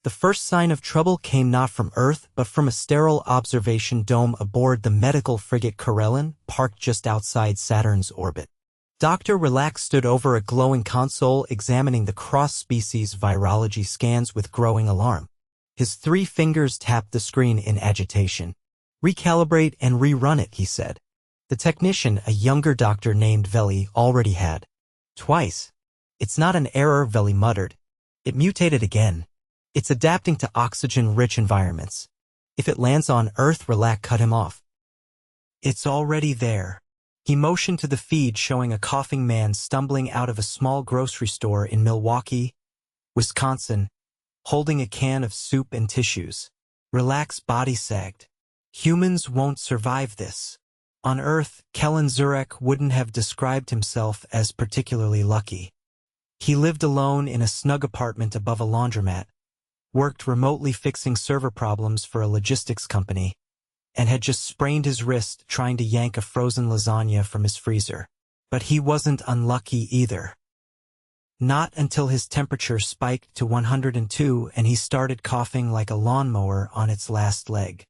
The first sign of trouble came not from Earth, but from a sterile observation dome aboard the medical frigate Kirellin, parked just outside Saturn's orbit. Dr. Rellak stood over a glowing console examining the cross-species virology scans with growing alarm. His 3 fingers tapped the screen in agitation. "Recalibrate and rerun it," he said. The technician, a younger doctor named Veli, already had. "Twice. It's not an error," Veli muttered. "It mutated again. It's adapting to oxygen-rich environments. If it lands on Earth," Rellak cut him off. "It's already there." He motioned to the feed showing a coughing man stumbling out of a small grocery store in Milwaukee, Wisconsin, holding a can of soup and tissues. Rellak's body sagged. Humans won't survive this. On Earth, Kellen Zurek wouldn't have described himself as particularly lucky. He lived alone in a snug apartment above a laundromat, worked remotely fixing server problems for a logistics company, and had just sprained his wrist trying to yank a frozen lasagna from his freezer. But he wasn't unlucky either. Not until his temperature spiked to 102 and he started coughing like a lawnmower on its last leg.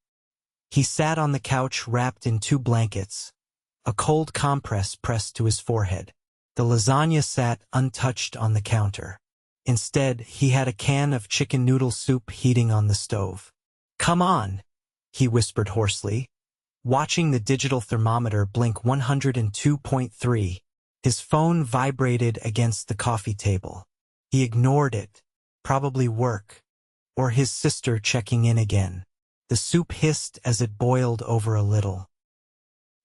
He sat on the couch wrapped in 2 blankets, a cold compress pressed to his forehead. The lasagna sat untouched on the counter. Instead, he had a can of chicken noodle soup heating on the stove. "Come on," he whispered hoarsely, watching the digital thermometer blink 102.3. His phone vibrated against the coffee table. He ignored it. Probably work. Or his sister checking in again. The soup hissed as it boiled over a little.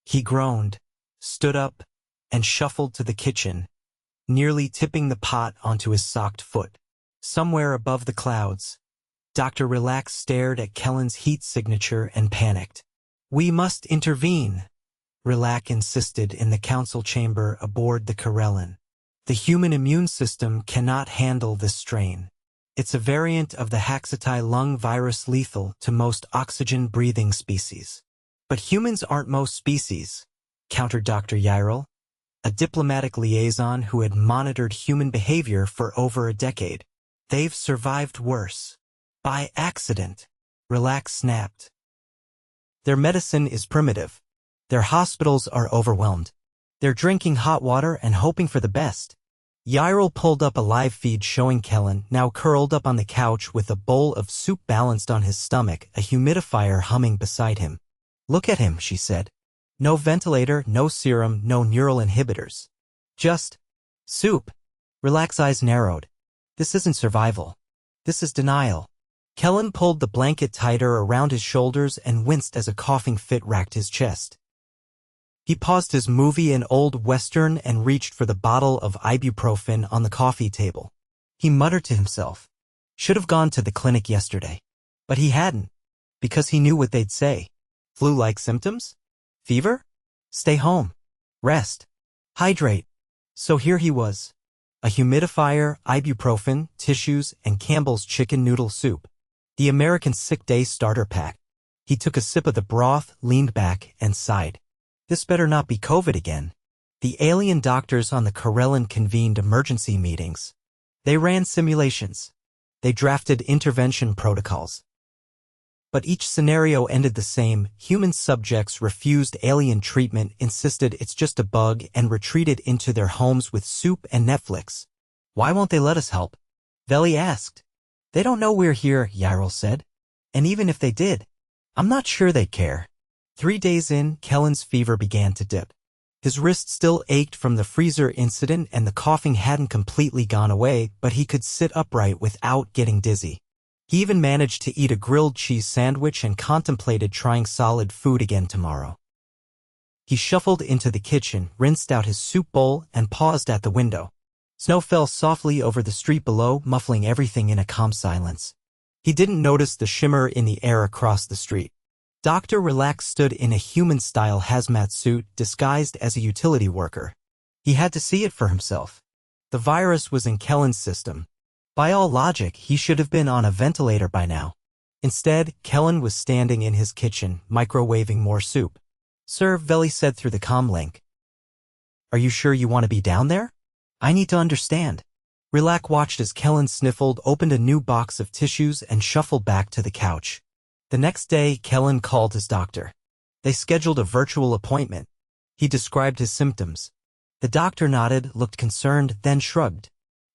He groaned, stood up, and shuffled to the kitchen, nearly tipping the pot onto his socked foot. Somewhere above the clouds, Dr. Rellak stared at Kellen's heat signature and panicked. "We must intervene," Rellak insisted in the council chamber aboard the Kirellin. "The human immune system cannot handle this strain. It's a variant of the Haxati lung virus, lethal to most oxygen-breathing species." "But humans aren't most species," countered Dr. Yirel, a diplomatic liaison who had monitored human behavior for over a decade. "They've survived worse. By accident," Rellak snapped. "Their medicine is primitive. Their hospitals are overwhelmed. They're drinking hot water and hoping for the best." Yirel pulled up a live feed showing Kellen, now curled up on the couch with a bowl of soup balanced on his stomach, a humidifier humming beside him. "Look at him," she said. "No ventilator, no serum, no neural inhibitors. Just soup." Rellak's eyes narrowed. "This isn't survival. This is denial." Kellen pulled the blanket tighter around his shoulders and winced as a coughing fit racked his chest. He paused his movie, an old western, and reached for the bottle of ibuprofen on the coffee table. He muttered to himself, "Should have gone to the clinic yesterday." But he hadn't, because he knew what they'd say. Flu-like symptoms? Fever? Stay home. Rest. Hydrate. So here he was. A humidifier, ibuprofen, tissues, and Campbell's chicken noodle soup. The American sick day starter pack. He took a sip of the broth, leaned back, and sighed. This better not be COVID again. The alien doctors on the Kirellin convened emergency meetings. They ran simulations. They drafted intervention protocols. But each scenario ended the same. Human subjects refused alien treatment, insisted it's just a bug, and retreated into their homes with soup and Netflix. "Why won't they let us help?" Veli asked. "They don't know we're here," Yirel said. "And even if they did, I'm not sure they'd care." 3 days in, Kellen's fever began to dip. His wrist still ached from the freezer incident and the coughing hadn't completely gone away, but he could sit upright without getting dizzy. He even managed to eat a grilled cheese sandwich and contemplated trying solid food again tomorrow. He shuffled into the kitchen, rinsed out his soup bowl, and paused at the window. Snow fell softly over the street below, muffling everything in a calm silence. He didn't notice the shimmer in the air across the street. Dr. Rellak stood in a human-style hazmat suit disguised as a utility worker. He had to see it for himself. The virus was in Kellen's system. By all logic, he should have been on a ventilator by now. Instead, Kellen was standing in his kitchen, microwaving more soup. "Sir," Veli said through the comm link. "Are you sure you want to be down there? I need to understand." Rellak watched as Kirellin sniffled, opened a new box of tissues, and shuffled back to the couch. The next day, Kirellin called his doctor. They scheduled a virtual appointment. He described his symptoms. The doctor nodded, looked concerned, then shrugged.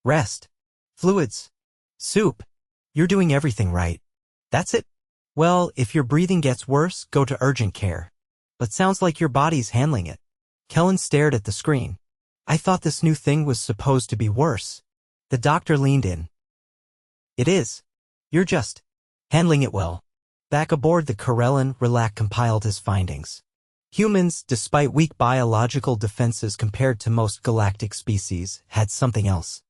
Rest. Fluids. Soup. You're doing everything right. That's it? Well, if your breathing gets worse, go to urgent care. But sounds like your body's handling it. Kirellin stared at the screen. I thought this new thing was supposed to be worse. The doctor leaned in. It is. You're just handling it well. Back aboard the Kirellin, Rellak compiled his findings. Humans, despite weak biological defenses compared to most galactic species, had something else.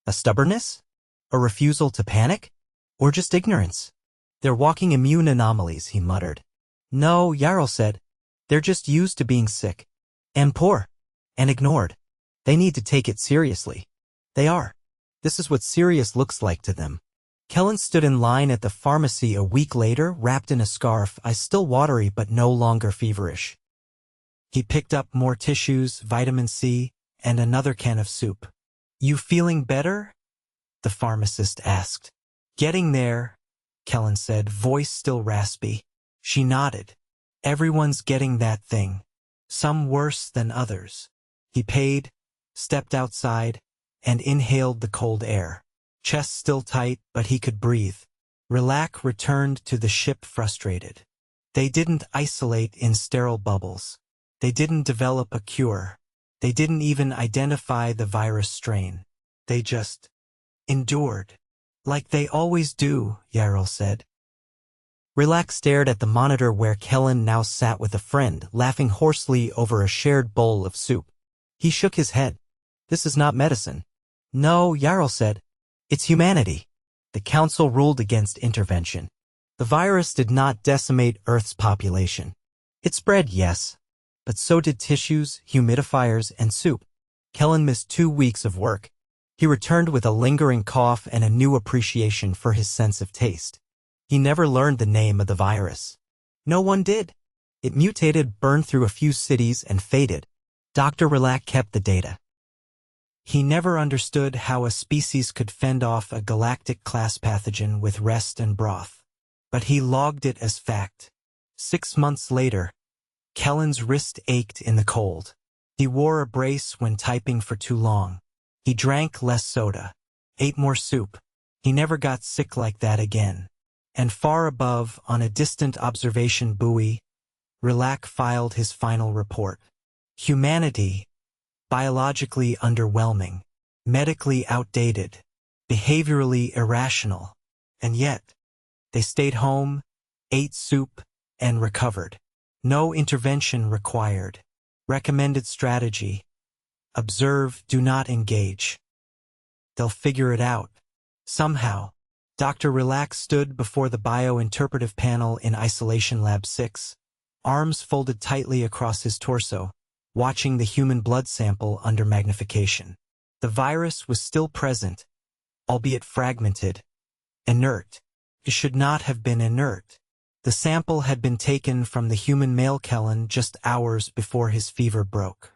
A stubbornness? A refusal to panic? Or just ignorance? They're walking immune anomalies, he muttered. No, Jarl said. They're just used to being sick. And poor. And ignored. They need to take it seriously. They are. This is what serious looks like to them. Kirellin stood in line at the pharmacy a week later, wrapped in a scarf, eyes still watery but no longer feverish. He picked up more tissues, vitamin C, and another can of soup. You feeling better? The pharmacist asked. Getting there, Kirellin said, voice still raspy. She nodded. Everyone's getting that thing. Some worse than others. He paid, stepped outside, and inhaled the cold air. Chest still tight, but he could breathe. Rellak returned to the ship frustrated. They didn't isolate in sterile bubbles. They didn't develop a cure. They didn't even identify the virus strain. They just endured. Like they always do, Jarl said. Rellak stared at the monitor where Kirellin now sat with a friend, laughing hoarsely over a shared bowl of soup. He shook his head. This is not medicine. No, Jarl said. It's humanity. The council ruled against intervention. The virus did not decimate Earth's population. It spread, yes, but so did tissues, humidifiers, and soup. Kirellin missed 2 weeks of work. He returned with a lingering cough and a new appreciation for his sense of taste. He never learned the name of the virus. No one did. It mutated, burned through a few cities, and faded. Dr. Rellak kept the data. He never understood how a species could fend off a galactic-class pathogen with rest and broth. But he logged it as fact. 6 months later, Kirellin's wrist ached in the cold. He wore a brace when typing for too long. He drank less soda, ate more soup. He never got sick like that again. And far above, on a distant observation buoy, Rellak filed his final report. Humanity, biologically underwhelming, medically outdated, behaviorally irrational, and yet they stayed home, ate soup, and recovered. No intervention required. Recommended strategy: observe, do not engage. They'll figure it out. Somehow. Dr. Rellak stood before the bio-interpretive panel in Isolation Lab 6, arms folded tightly across his torso, watching the human blood sample under magnification. The virus was still present, albeit fragmented, inert. It should not have been inert. The sample had been taken from the human male Kirellin just hours before his fever broke.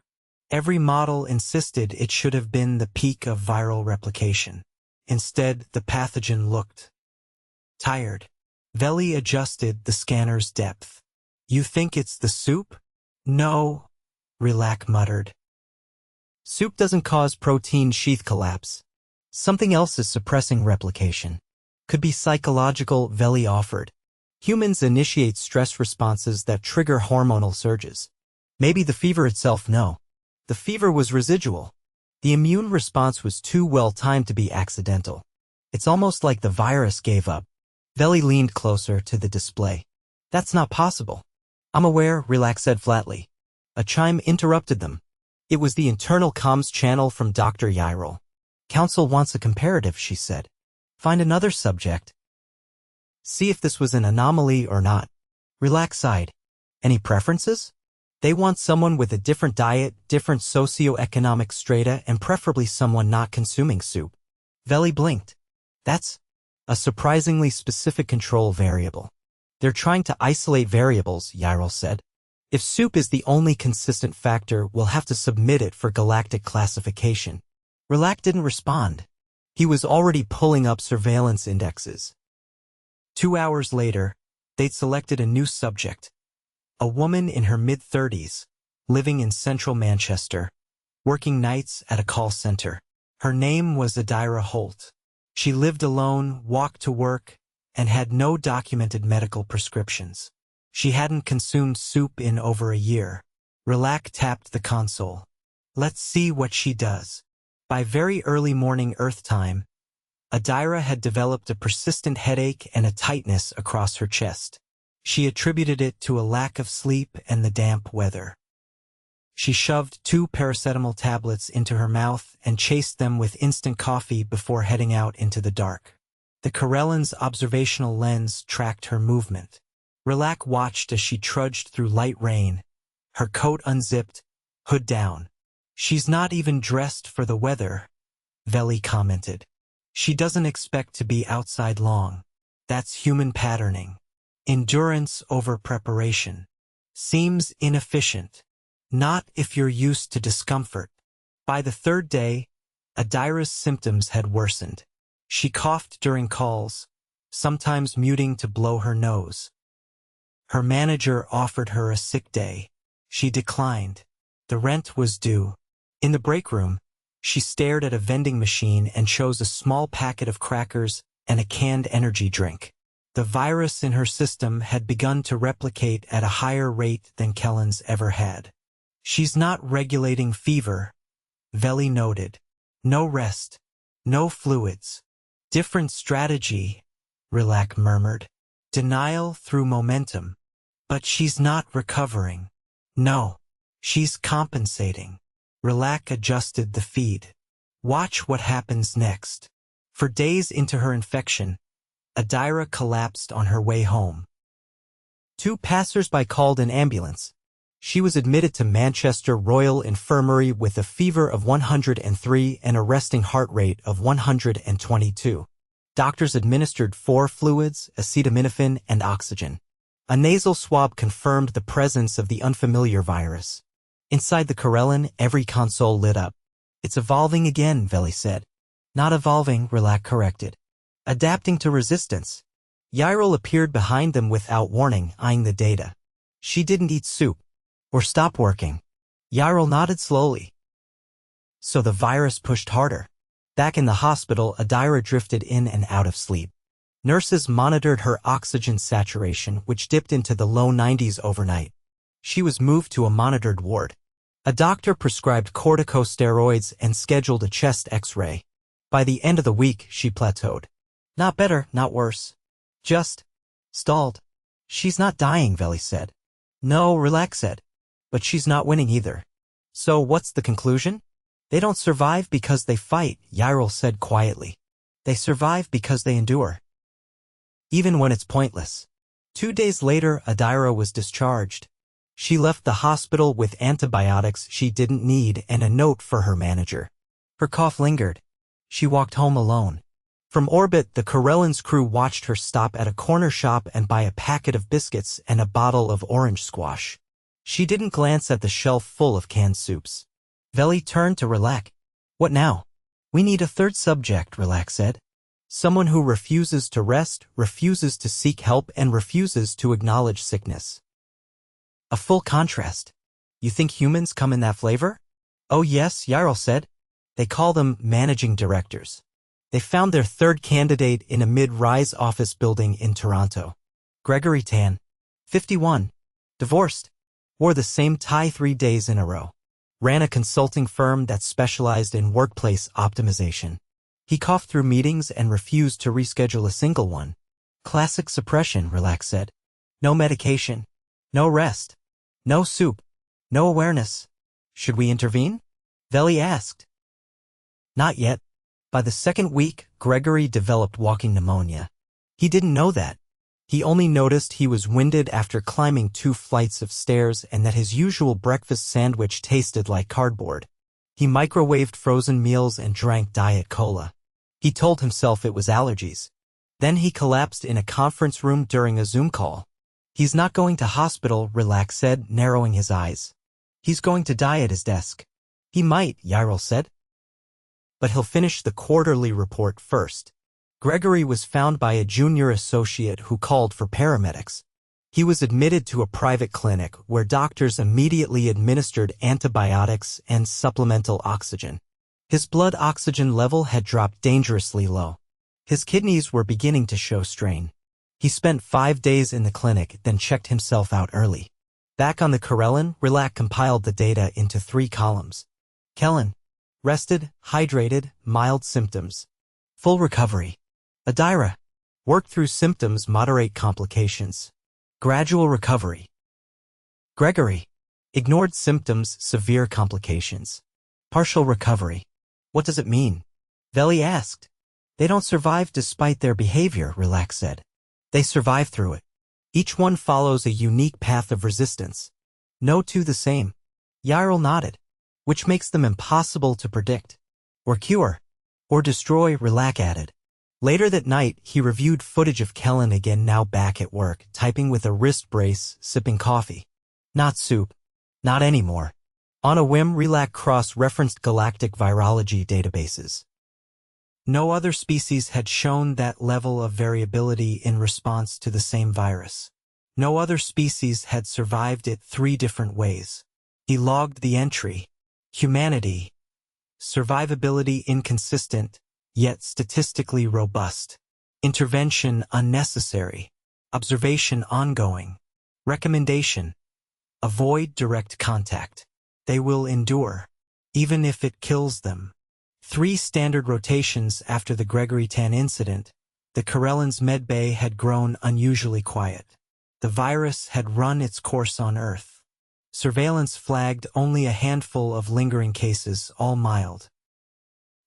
Every model insisted it should have been the peak of viral replication. Instead, the pathogen looked tired. Veli adjusted the scanner's depth. You think it's the soup? No, Rellak muttered. Soup doesn't cause protein sheath collapse. Something else is suppressing replication. Could be psychological, Veli offered. Humans initiate stress responses that trigger hormonal surges. Maybe the fever itself, no. The fever was residual. The immune response was too well timed to be accidental. It's almost like the virus gave up. Veli leaned closer to the display. That's not possible. I'm aware, Rellak said flatly. A chime interrupted them. It was the internal comms channel from Dr. Jarl. Council wants a comparative, she said. Find another subject. See if this was an anomaly or not. Rellak sighed. Any preferences? They want someone with a different diet, different socioeconomic strata, and preferably someone not consuming soup. Veli blinked. That's a surprisingly specific control variable. They're trying to isolate variables, Jarl said. If soup is the only consistent factor, we'll have to submit it for galactic classification. Rellak didn't respond. He was already pulling up surveillance indexes. 2 hours later, they'd selected a new subject. A woman in her mid-30s, living in central Manchester, working nights at a call center. Her name was Adira Holt. She lived alone, walked to work, and had no documented medical prescriptions. She hadn't consumed soup in over a year. Rellak tapped the console. Let's see what she does. By very early morning Earth time, Adira had developed a persistent headache and a tightness across her chest. She attributed it to a lack of sleep and the damp weather. She shoved 2 paracetamol tablets into her mouth and chased them with instant coffee before heading out into the dark. The Kirellin's observational lens tracked her movement. Rellak watched as she trudged through light rain, her coat unzipped, hood down. She's not even dressed for the weather, Veli commented. She doesn't expect to be outside long. That's human patterning. Endurance over preparation. Seems inefficient. Not if you're used to discomfort. By the 3rd day, Adira's symptoms had worsened. She coughed during calls, sometimes muting to blow her nose. Her manager offered her a sick day. She declined. The rent was due. In the break room, she stared at a vending machine and chose a small packet of crackers and a canned energy drink. The virus in her system had begun to replicate at a higher rate than Kellen's ever had. She's not regulating fever, Veli noted. No rest, no fluids. Different strategy, Rellak murmured. Denial through momentum. But she's not recovering. No, she's compensating. Rellak adjusted the feed. Watch what happens next. For days into her infection, Adira collapsed on her way home. 2 passers-by called an ambulance. She was admitted to Manchester Royal Infirmary with a fever of 103 and a resting heart rate of 122. Doctors administered 4 fluids, acetaminophen, and oxygen. A nasal swab confirmed the presence of the unfamiliar virus. Inside the Kirellin, every console lit up. It's evolving again, Veli said. Not evolving, Rellak corrected. Adapting to resistance. Yairil appeared behind them without warning, eyeing the data. She didn't eat soup. Or stop working. Yairil nodded slowly. So the virus pushed harder. Back in the hospital, Adira drifted in and out of sleep. Nurses monitored her oxygen saturation, which dipped into the low 90s overnight. She was moved to a monitored ward. A doctor prescribed corticosteroids and scheduled a chest X-ray. By the end of the week, she plateaued. Not better, not worse. Just stalled. She's not dying, Veli said. No, Rellak said. But she's not winning either. So what's the conclusion? They don't survive because they fight, Yairil said quietly. They survive because they endure. Even when it's pointless. 2 days later, Adira was discharged. She left the hospital with antibiotics she didn't need and a note for her manager. Her cough lingered. She walked home alone. From orbit, the Kirellin's crew watched her stop at a corner shop and buy a packet of biscuits and a bottle of orange squash. She didn't glance at the shelf full of canned soups. Veli turned to Rellak. What now? We need a 3rd subject, Rellak said. Someone who refuses to rest, refuses to seek help, and refuses to acknowledge sickness. A full contrast. You think humans come in that flavor? Oh yes, Yairil said. They call them managing directors. They found their 3rd candidate in a mid-rise office building in Toronto. Gregory Tan, 51, divorced, wore the same tie 3 days in a row, ran a consulting firm that specialized in workplace optimization. He coughed through meetings and refused to reschedule a single one. Classic suppression, Rellak said. No medication, no rest, no soup, no awareness. Should we intervene? Veli asked. Not yet. By the 2nd week, Gregory developed walking pneumonia. He didn't know that. He only noticed he was winded after climbing 2 flights of stairs and that his usual breakfast sandwich tasted like cardboard. He microwaved frozen meals and drank Diet Cola. He told himself it was allergies. Then he collapsed in a conference room during a Zoom call. He's not going to hospital, Rellak said, narrowing his eyes. He's going to die at his desk. He might, Yairil said. but he'll finish the quarterly report first. Gregory was found by a junior associate who called for paramedics. He was admitted to a private clinic where doctors immediately administered antibiotics and supplemental oxygen. His blood oxygen level had dropped dangerously low. His kidneys were beginning to show strain. He spent 5 days in the clinic, then checked himself out early. Back on the Kirellin, Rellak compiled the data into 3 columns. Kirellin: rested, hydrated, mild symptoms. Full recovery. Adira: worked through symptoms, moderate complications. Gradual recovery. Gregory: ignored symptoms, severe complications. Partial recovery. What does it mean? Veli asked. They don't survive despite their behavior, Rellak said. They survive through it. Each one follows a unique path of resistance. No two the same. Yairil nodded. Which makes them impossible to predict. Or cure. Or destroy, Rellak added. Later that night, he reviewed footage of Kirellin again, now back at work, typing with a wrist brace, sipping coffee. Not soup. Not anymore. On a whim, Rellak cross-referenced galactic virology databases. No other species had shown that level of variability in response to the same virus. No other species had survived it 3 different ways. He logged the entry. Humanity. Survivability inconsistent, yet statistically robust. Intervention unnecessary. Observation ongoing. Recommendation: avoid direct contact. They will endure, even if it kills them. 3 standard rotations after the Gregory Tan incident, the Kirellin's medbay had grown unusually quiet. The virus had run its course on Earth. Surveillance flagged only a handful of lingering cases, all mild.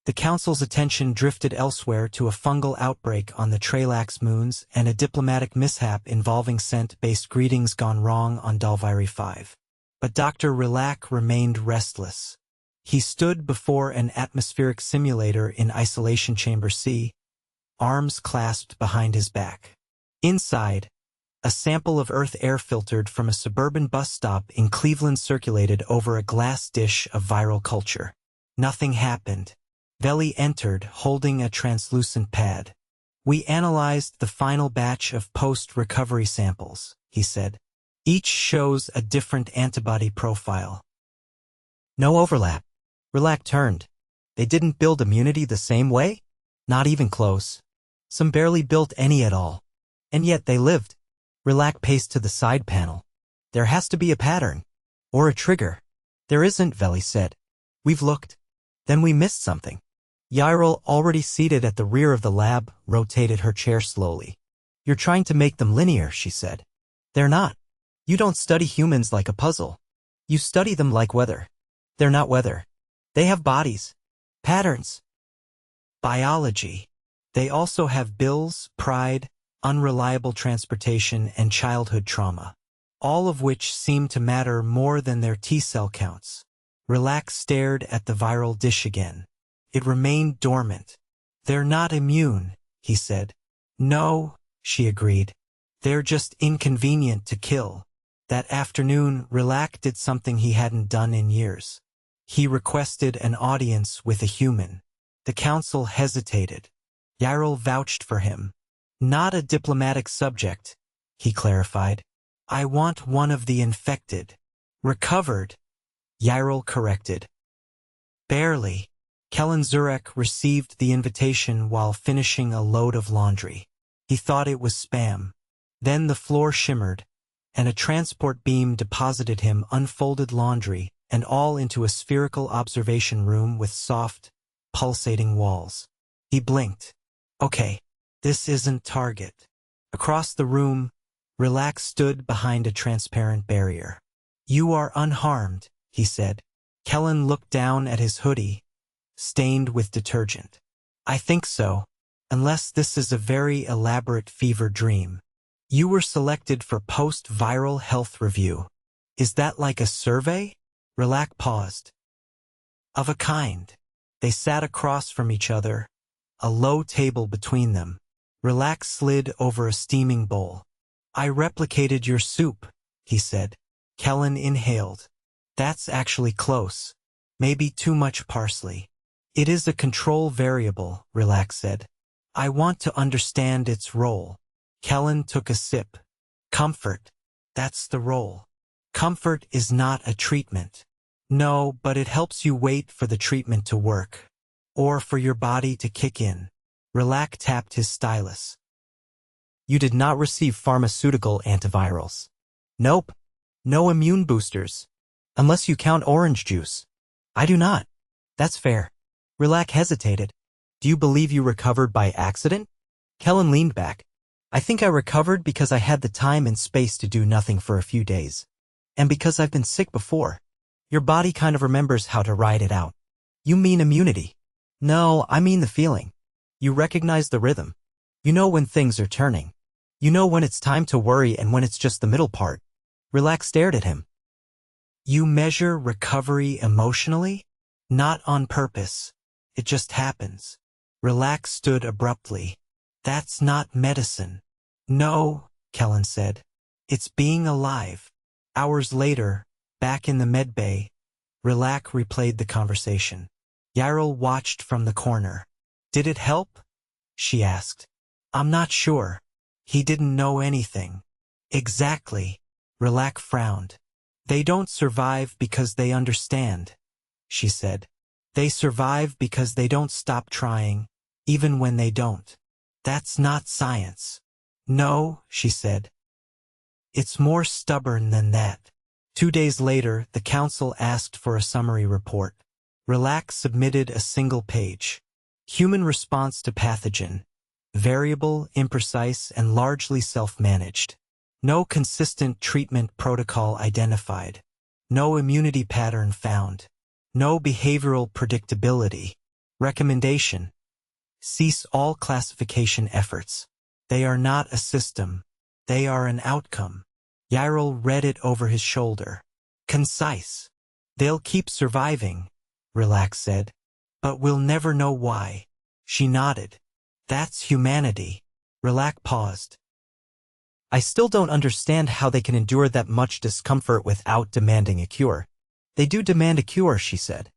The Council's attention drifted elsewhere to a fungal outbreak on the Rellak moons and a diplomatic mishap involving scent-based greetings gone wrong on Dalviri 5. But Dr. Rellak remained restless. He stood before an atmospheric simulator in Isolation Chamber C, arms clasped behind his back. Inside, a sample of Earth air filtered from a suburban bus stop in Cleveland circulated over a glass dish of viral culture. Nothing happened. Veli entered, holding a translucent pad. We analyzed the final batch of post-recovery samples, he said. Each shows a different antibody profile. No overlap. Rellak turned. They didn't build immunity the same way? Not even close. Some barely built any at all. And yet they lived. Rellak paced to the side panel. There has to be a pattern. Or a trigger. There isn't, Veli said. We've looked. Then we missed something. Yairil, already seated at the rear of the lab, rotated her chair slowly. You're trying to make them linear, she said. They're not. You don't study humans like a puzzle. You study them like weather. They're not weather. They have bodies. Patterns. Biology. They also have bills, pride, unreliable transportation, and childhood trauma. All of which seem to matter more than their T-cell counts. Rellak stared at the viral dish again. It remained dormant. They're not immune, he said. No, she agreed. They're just inconvenient to kill. That afternoon, Rellak did something he hadn't done in years. He requested an audience with a human. The council hesitated. Yairil vouched for him. Not a diplomatic subject, he clarified. I want one of the infected. Recovered, Yairil corrected. Barely. Kellen Zurek received the invitation while finishing a load of laundry. He thought it was spam. Then the floor shimmered, and a transport beam deposited him unfolded laundry and all into a spherical observation room with soft, pulsating walls. He blinked. Okay, this isn't Target. Across the room, Rellak stood behind a transparent barrier. You are unharmed, he said. Kellen looked down at his hoodie, stained with detergent. I think so, unless this is a very elaborate fever dream. You were selected for post-viral health review. Is that like a survey? Rellak paused. Of a kind. They sat across from each other, a low table between them. Rellak slid over a steaming bowl. I replicated your soup, he said. Kellen inhaled. That's actually close. Maybe too much parsley. It is a control variable, Rellak said. I want to understand its role. Kirellin took a sip. Comfort. That's the role. Comfort is not a treatment. No, but it helps you wait for the treatment to work. Or for your body to kick in. Rellak tapped his stylus. You did not receive pharmaceutical antivirals. Nope. No immune boosters. Unless you count orange juice. I do not. That's fair. Rellak hesitated. Do you believe you recovered by accident? Kirellin leaned back. I think I recovered because I had the time and space to do nothing for a few days. And because I've been sick before. Your body kind of remembers how to ride it out. You mean immunity? No, I mean the feeling. You recognize the rhythm. You know when things are turning. You know when it's time to worry and when it's just the middle part. Rellak stared at him. You measure recovery emotionally? Not on purpose. It just happens. Rellak stood abruptly. That's not medicine. No, Kirellin said. It's being alive. Hours later, back in the medbay, Rellak replayed the conversation. Kirellin watched from the corner. Did it help? She asked. I'm not sure. He didn't know anything. Exactly. Rellak frowned. They don't survive because they understand, she said. They survive because they don't stop trying, even when they don't. That's not science. No, she said. It's more stubborn than that. 2 days later, the council asked for a summary report. Rellak submitted a single page. Human response to pathogen. Variable, imprecise, and largely self-managed. No consistent treatment protocol identified. No immunity pattern found. No behavioral predictability. Recommendation. Cease all classification efforts. They are not a system. They are an outcome. Kirellin read it over his shoulder. Concise. They'll keep surviving, Rellak said. But we'll never know why. She nodded. That's humanity. Rellak paused. I still don't understand how they can endure that much discomfort without demanding a cure. They do demand a cure, she said.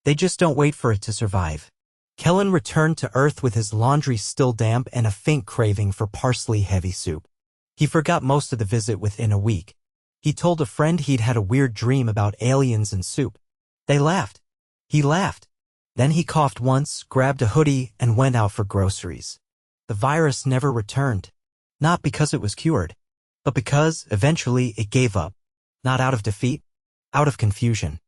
They just don't wait for it to survive. Kirellin returned to Earth with his laundry still damp and a faint craving for parsley-heavy soup. He forgot most of the visit within a week. He told a friend he'd had a weird dream about aliens and soup. They laughed. He laughed. Then he coughed once, grabbed a hoodie, and went out for groceries. The virus never returned. Not because it was cured, but because, eventually, it gave up. Not out of defeat, out of confusion.